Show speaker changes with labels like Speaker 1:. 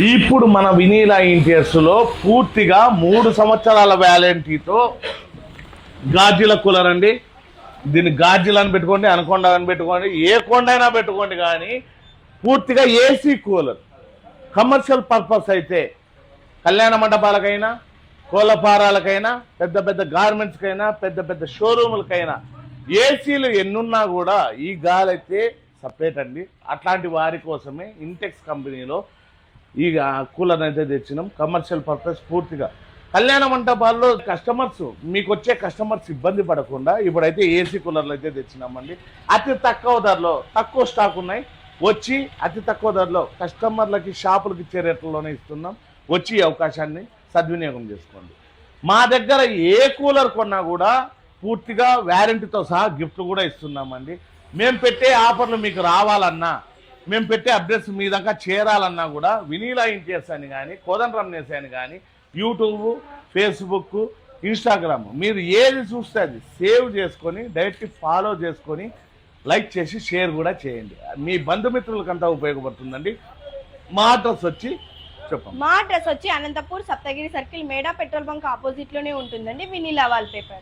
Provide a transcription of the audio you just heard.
Speaker 1: ఇప్పుడు మన వినీలా ఇంటీరియర్స్లో పూర్తిగా 3 సంవత్సరాల వ్యారంటీతో గాజుల కూలర్ అండి. దీన్ని గాజులు అని పెట్టుకోండి, అనకొండ అని పెట్టుకోండి, ఏ కొండైనా పెట్టుకోండి, కానీ పూర్తిగా ఏసీ కూలర్. కమర్షియల్ పర్పస్ అయితే కళ్యాణ మండపాలకైనా, కోళ్ళఫారాలకైనా, పెద్ద పెద్ద గార్మెంట్స్కైనా, పెద్ద పెద్ద షోరూములకైనా ఏసీలు ఎన్నున్నా కూడా ఈ గాలి అయితే సపరేట్ అండి. అట్లాంటి వారి కోసమే ఇంటెక్స్ కంపెనీలో ఈ కూలర్ అయితే తెచ్చినాం. కమర్షియల్ పర్పస్ పూర్తిగా కళ్యాణ మంటపాల్లో కస్టమర్స్, మీకు వచ్చే కస్టమర్స్ ఇబ్బంది పడకుండా ఇప్పుడైతే ఏసీ కూలర్లు అయితే తెచ్చినామండి. అతి తక్కువ ధరలో, తక్కువ స్టాక్ ఉన్నాయి, వచ్చి అతి తక్కువ ధరలో కస్టమర్లకి షాపులకి ఇచ్చే రేట్లలోనే ఇస్తున్నాం. వచ్చి ఈ అవకాశాన్ని సద్వినియోగం చేసుకోండి. మా దగ్గర ఏ కూలర్ కొన్నా కూడా పూర్తిగా వ్యారంటీతో సహా గిఫ్ట్ కూడా ఇస్తున్నామండి. మేము పెట్టే ఆఫర్లు మీకు రావాలన్నా, మేము పెట్టే అప్డేట్స్ మీ దాకా చేరాలన్నా కూడా వినీలా ఇంటీరియర్స్ అని కానీ, కోదండ రమణేశ్ అని కానీ, యూట్యూబ్, ఫేస్బుక్, ఇన్స్టాగ్రామ్ మీరు ఏది చూస్తే అది సేవ్ చేసుకొని డైరెక్ట్ ఫాలో చేసుకొని లైక్ చేసి షేర్ కూడా చేయండి. మీ బంధుమిత్రులకంతా ఉపయోగపడుతుందండి. మా అడ్రస్ వచ్చి చెప్పండి.
Speaker 2: మా అడ్రస్ వచ్చి అనంతపూర్ సప్తగిరి సర్కిల్, మేడా పెట్రోల్ బంక్ ఆపోజిట్ లోనే ఉంటుందండి. Vinila wall paper.